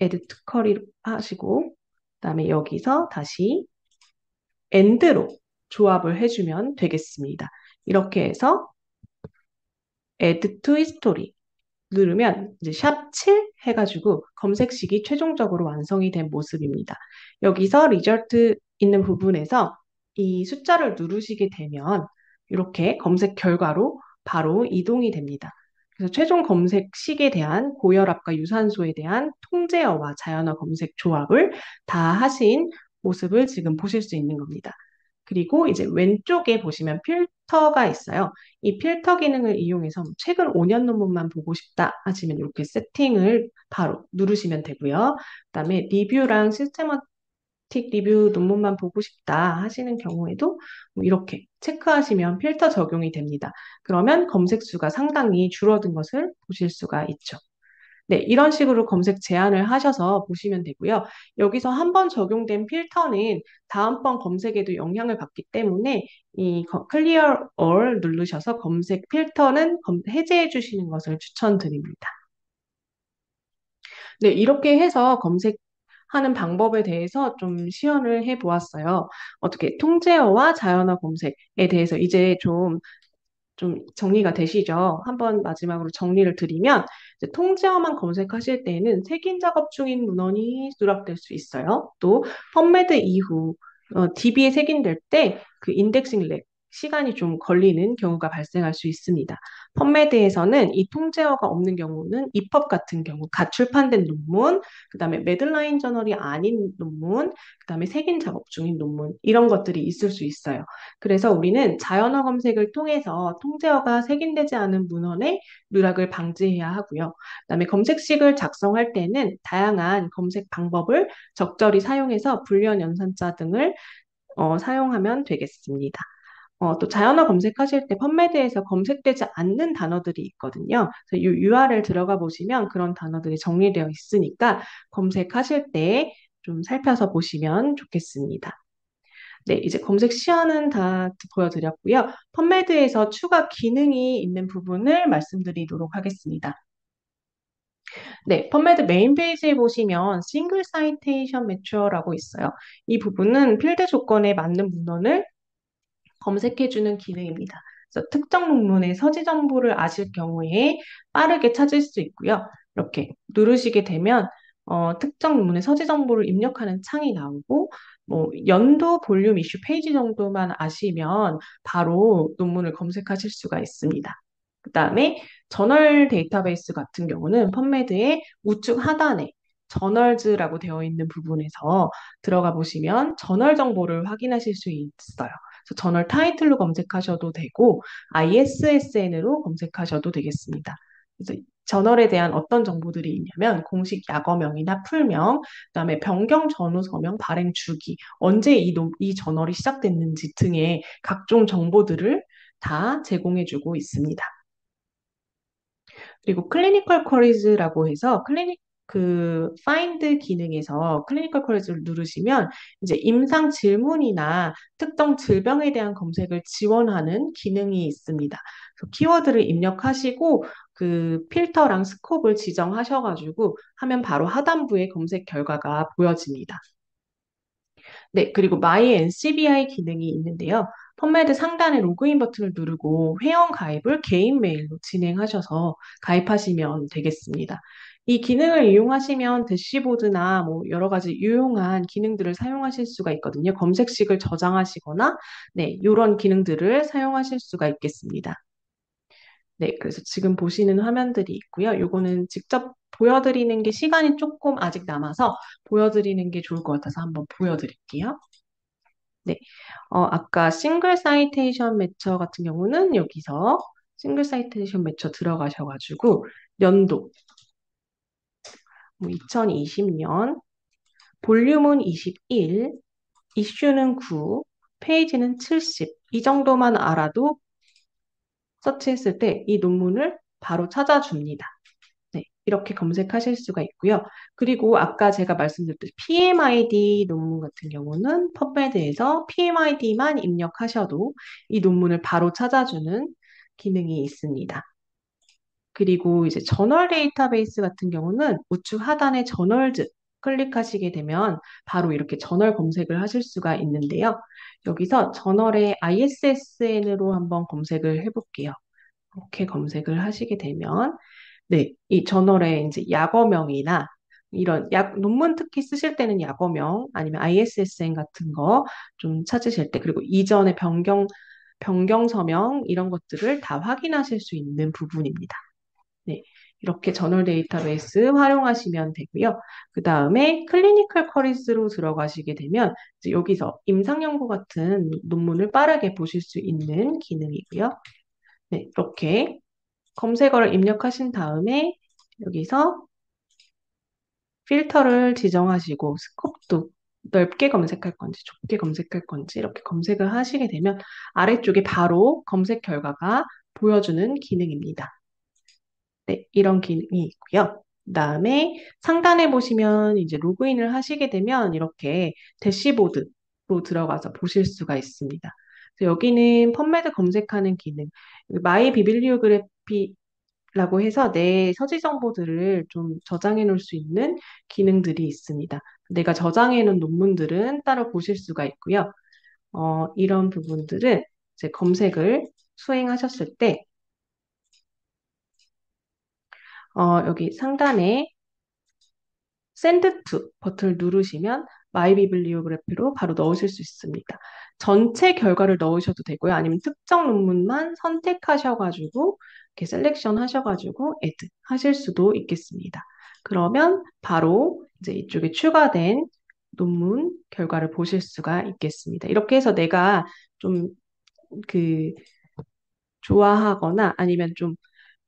에드 특허리 하시고 그다음에 여기서 다시 엔드로 조합을 해주면 되겠습니다. 이렇게 해서 add to history 누르면 이제 샵 7 해가지고 검색식이 최종적으로 완성이 된 모습입니다. 여기서 리절트 있는 부분에서 이 숫자를 누르시게 되면 이렇게 검색 결과로 바로 이동이 됩니다. 그래서 최종 검색식에 대한 고혈압과 유산소에 대한 통제어와 자연어 검색 조합을 다 하신 모습을 지금 보실 수 있는 겁니다. 그리고 이제 왼쪽에 보시면 필터가 있어요. 이 필터 기능을 이용해서 최근 5년 논문만 보고 싶다 하시면 이렇게 세팅을 바로 누르시면 되고요. 그다음에 리뷰랑 시스테마틱 리뷰 논문만 보고 싶다 하시는 경우에도 뭐 이렇게 체크하시면 필터 적용이 됩니다. 그러면 검색 수가 상당히 줄어든 것을 보실 수가 있죠. 네, 이런 식으로 검색 제한을 하셔서 보시면 되고요. 여기서 한 번 적용된 필터는 다음번 검색에도 영향을 받기 때문에 이 Clear All 누르셔서 검색 필터는 해제해 주시는 것을 추천드립니다. 네, 이렇게 해서 검색 하는 방법에 대해서 좀 시연을 해 보았어요. 어떻게 통제어와 자연어 검색에 대해서 이제 좀 정리가 되시죠? 한번 마지막으로 정리를 드리면, 이제 통제어만 검색하실 때는 색인 작업 중인 문헌이 누락될 수 있어요. 또 펌메드 이후 DB에 색인될 때 그 인덱싱 렉 시간이 좀 걸리는 경우가 발생할 수 있습니다. 펌메드에서는 이 통제어가 없는 경우는 이펍 같은 경우, 갓 출판된 논문, 그다음에 매들라인 저널이 아닌 논문, 그다음에 색인 작업 중인 논문 이런 것들이 있을 수 있어요. 그래서 우리는 자연어 검색을 통해서 통제어가 색인되지 않은 문헌의 누락을 방지해야 하고요. 그다음에 검색식을 작성할 때는 다양한 검색 방법을 적절히 사용해서 불리한 연산자 등을 사용하면 되겠습니다. 또 자연어 검색하실 때 펀메드에서 검색되지 않는 단어들이 있거든요. 그래서 이 URL 들어가 보시면 그런 단어들이 정리되어 있으니까 검색하실 때 좀 살펴서 보시면 좋겠습니다. 네, 이제 검색 시연은 다 보여드렸고요. 펀메드에서 추가 기능이 있는 부분을 말씀드리도록 하겠습니다. 네, 펀메드 메인 페이지에 보시면 싱글 사이테이션 매추어라고 있어요. 이 부분은 필드 조건에 맞는 문헌을 검색해주는 기능입니다. 그래서 특정 논문의 서지 정보를 아실 경우에 빠르게 찾을 수 있고요. 이렇게 누르시게 되면 특정 논문의 서지 정보를 입력하는 창이 나오고 뭐 연도, 볼륨, 이슈, 페이지 정도만 아시면 바로 논문을 검색하실 수가 있습니다. 그다음에 저널 데이터베이스 같은 경우는 펀메드의 우측 하단에 저널즈라고 되어 있는 부분에서 들어가 보시면 저널 정보를 확인하실 수 있어요. 그래서 저널 타이틀로 검색하셔도 되고 ISSN으로 검색하셔도 되겠습니다. 그래서 저널에 대한 어떤 정보들이 있냐면 공식 약어명이나 풀명, 그다음에 변경 전후 서명, 발행 주기, 언제 이 저널이 시작됐는지 등의 각종 정보들을 다 제공해주고 있습니다. 그리고 클리니컬 쿼리즈라고 해서 파인드 기능에서 클리니컬 쿼리즈를 누르시면 이제 임상 질문이나 특정 질병에 대한 검색을 지원하는 기능이 있습니다. 그래서 키워드를 입력하시고 그 필터랑 스콥을 지정하셔가지고 하면 바로 하단부에 검색 결과가 보여집니다. 네, 그리고 My NCBI 기능이 있는데요. 펀메드 상단에 로그인 버튼을 누르고 회원 가입을 개인 메일로 진행하셔서 가입하시면 되겠습니다. 이 기능을 이용하시면 대시보드나 뭐 여러 가지 유용한 기능들을 사용하실 수가 있거든요. 검색식을 저장하시거나, 네, 이런 기능들을 사용하실 수가 있겠습니다. 네, 그래서 지금 보시는 화면들이 있고요. 요거는 직접 보여드리는 게 시간이 조금 아직 남아서 보여드리는 게 좋을 것 같아서 한번 보여드릴게요. 네. 아까 싱글 사이테이션 매처 같은 경우는 여기서 싱글 사이테이션 매처 들어가셔가지고 연도, 뭐 2020년, 볼륨은 21, 이슈는 9, 페이지는 70. 이 정도만 알아도 서치했을 때 이 논문을 바로 찾아줍니다. 네, 이렇게 검색하실 수가 있고요. 그리고 아까 제가 말씀드렸듯이 PMID 논문 같은 경우는 펍메드에서 PMID만 입력하셔도 이 논문을 바로 찾아주는 기능이 있습니다. 그리고 이제 저널 데이터베이스 같은 경우는 우측 하단에 저널즈 클릭하시게 되면 바로 이렇게 저널 검색을 하실 수가 있는데요. 여기서 저널의 ISSN으로 한번 검색을 해볼게요. 이렇게 검색을 하시게 되면 네, 이 저널에 이제 약어명이나 이런 논문 특히 쓰실 때는 약어명 아니면 ISSN 같은 거 좀 찾으실 때 그리고 이전의 변경 서명 이런 것들을 다 확인하실 수 있는 부분입니다. 네, 이렇게 저널 데이터베이스 활용하시면 되고요. 그 다음에 클리니컬 쿼리즈로 들어가시게 되면 이제 여기서 임상 연구 같은 논문을 빠르게 보실 수 있는 기능이고요. 네, 이렇게 검색어를 입력하신 다음에 여기서 필터를 지정하시고 스콥도 넓게 검색할 건지 좁게 검색할 건지 이렇게 검색을 하시게 되면 아래쪽에 바로 검색 결과가 보여주는 기능입니다. 네, 이런 기능이 있고요. 그다음에 상단에 보시면 이제 로그인을 하시게 되면 이렇게 대시보드로 들어가서 보실 수가 있습니다. 그래서 여기는 펀메드 검색하는 기능, 마이 비빌리오그래피 라고 해서 내 서지 정보들을 좀 저장해 놓을 수 있는 기능들이 있습니다. 내가 저장해 놓은 논문들은 따로 보실 수가 있고요. 이런 부분들은 이제 검색을 수행하셨을 때, 여기 상단에 Send to 버튼을 누르시면 마이 비블리오그래피로 바로 넣으실 수 있습니다. 전체 결과를 넣으셔도 되고요. 아니면 특정 논문만 선택하셔가지고 이렇게 셀렉션 하셔가지고 애드 하실 수도 있겠습니다. 그러면 바로 이제 이쪽에 추가된 논문 결과를 보실 수가 있겠습니다. 이렇게 해서 내가 좀 그 좋아하거나 아니면 좀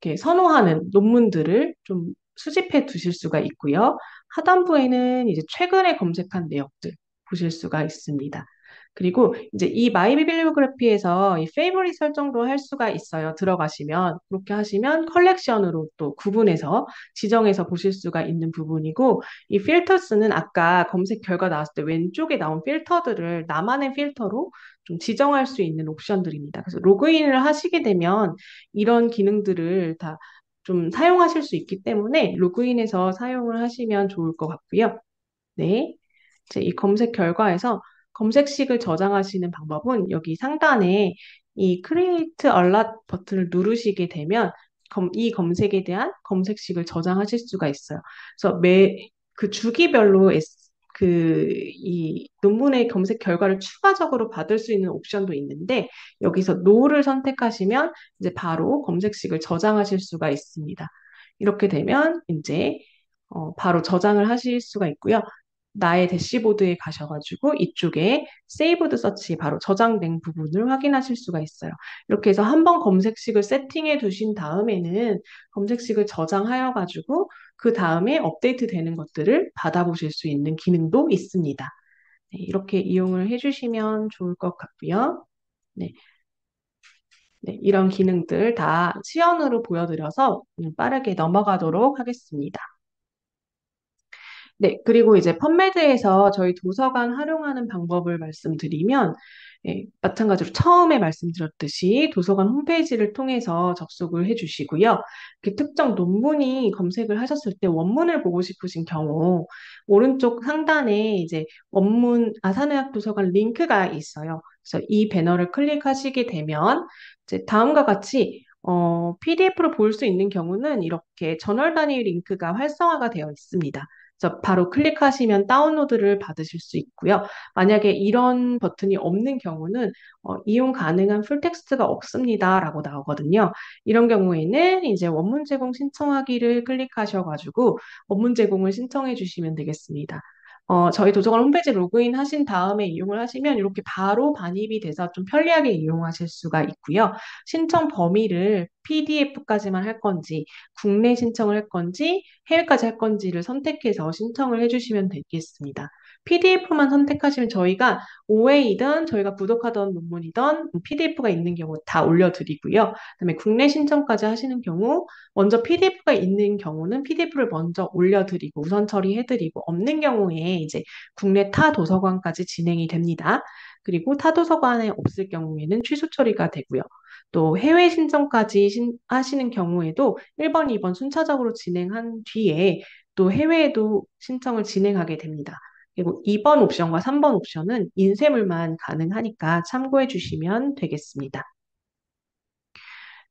이렇게 선호하는 논문들을 좀 수집해 두실 수가 있고요. 하단부에는 이제 최근에 검색한 내역들 보실 수가 있습니다. 그리고 이제 이 마이 비블리오그래피에서 이 페이보릿 설정도 할 수가 있어요. 들어가시면 그렇게 하시면 컬렉션으로 또 구분해서 지정해서 보실 수가 있는 부분이고 이 필터스는 아까 검색 결과 나왔을 때 왼쪽에 나온 필터들을 나만의 필터로 좀 지정할 수 있는 옵션들입니다. 그래서 로그인을 하시게 되면 이런 기능들을 다 좀 사용하실 수 있기 때문에 로그인해서 사용을 하시면 좋을 것 같고요. 네. 이제 이 검색 결과에서 검색식을 저장하시는 방법은 여기 상단에 이 Create Alert 버튼을 누르시게 되면 이 검색에 대한 검색식을 저장하실 수가 있어요. 그래서 그 주기별로 이 논문의 검색 결과를 추가적으로 받을 수 있는 옵션도 있는데 여기서 No를 선택하시면 이제 바로 검색식을 저장하실 수가 있습니다. 이렇게 되면 이제 바로 저장을 하실 수가 있고요. 나의 대시보드에 가셔가지고 이쪽에 Saved Search 바로 저장된 부분을 확인하실 수가 있어요. 이렇게 해서 한번 검색식을 세팅해 두신 다음에는 검색식을 저장하여가지고 그 다음에 업데이트 되는 것들을 받아보실 수 있는 기능도 있습니다. 네, 이렇게 이용을 해주시면 좋을 것 같고요. 네, 네, 이런 기능들 다 시연으로 보여드려서 빠르게 넘어가도록 하겠습니다. 네, 그리고 이제 펀메드에서 저희 도서관 활용하는 방법을 말씀드리면, 마찬가지로 처음에 말씀드렸듯이 도서관 홈페이지를 통해서 접속을 해주시고요. 그 특정 논문이 검색을 하셨을 때 원문을 보고 싶으신 경우, 오른쪽 상단에 이제 원문 아산의학 도서관 링크가 있어요. 그래서 이 배너를 클릭하시게 되면, 이제 다음과 같이 PDF로 볼 수 있는 경우는 이렇게 저널 단위 링크가 활성화가 되어 있습니다. 그래서 바로 클릭하시면 다운로드를 받으실 수 있고요. 만약에 이런 버튼이 없는 경우는 이용 가능한 풀텍스트가 없습니다라고 나오거든요. 이런 경우에는 이제 원문 제공 신청하기를 클릭하셔가지고 원문 제공을 신청해 주시면 되겠습니다. 저희 도서관 홈페이지 로그인 하신 다음에 이용을 하시면 이렇게 바로 반입이 돼서 좀 편리하게 이용하실 수가 있고요. 신청 범위를 PDF까지만 할 건지, 국내 신청을 할 건지, 해외까지 할 건지를 선택해서 신청을 해주시면 되겠습니다. PDF만 선택하시면 저희가 OA이든 저희가 구독하던 논문이든 PDF가 있는 경우 다 올려드리고요. 그다음에 국내 신청까지 하시는 경우 먼저 PDF가 있는 경우는 PDF를 먼저 올려드리고 우선 처리해드리고 없는 경우에 이제 국내 타 도서관까지 진행이 됩니다. 그리고 타 도서관에 없을 경우에는 취소 처리가 되고요. 또 해외 신청까지 하시는 경우에도 1번, 2번 순차적으로 진행한 뒤에 또 해외에도 신청을 진행하게 됩니다. 그리고 2번 옵션과 3번 옵션은 인쇄물만 가능하니까 참고해 주시면 되겠습니다.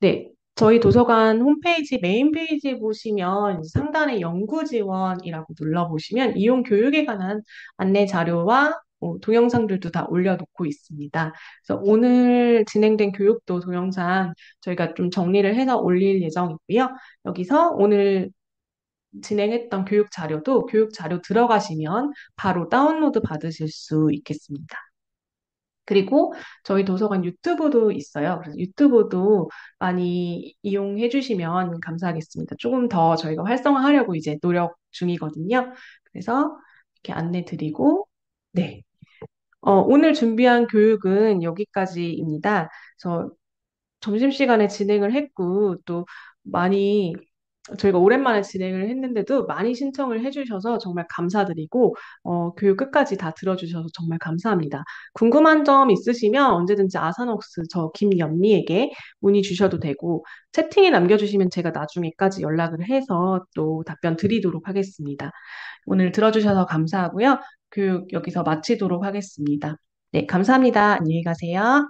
네, 저희 도서관 홈페이지 메인 페이지에 보시면 상단에 연구 지원이라고 눌러보시면 이용 교육에 관한 안내 자료와 동영상들도 다 올려놓고 있습니다. 그래서 오늘 진행된 교육도 동영상 저희가 좀 정리를 해서 올릴 예정이고요. 여기서 오늘 진행했던 교육 자료도 교육 자료 들어가시면 바로 다운로드 받으실 수 있겠습니다. 그리고 저희 도서관 유튜브도 있어요. 그래서 유튜브도 많이 이용해 주시면 감사하겠습니다. 조금 더 저희가 활성화하려고 이제 노력 중이거든요. 그래서 이렇게 안내 드리고, 네. 오늘 준비한 교육은 여기까지입니다. 그래서 점심시간에 진행을 했고, 또 많이 저희가 오랜만에 진행을 했는데도 많이 신청을 해주셔서 정말 감사드리고, 교육 끝까지 다 들어주셔서 정말 감사합니다. 궁금한 점 있으시면 언제든지 아사녹스 저 김연미에게 문의 주셔도 되고, 채팅에 남겨주시면 제가 나중에까지 연락을 해서 또 답변 드리도록 하겠습니다. 오늘 들어주셔서 감사하고요. 교육 여기서 마치도록 하겠습니다. 네, 감사합니다. 안녕히 가세요.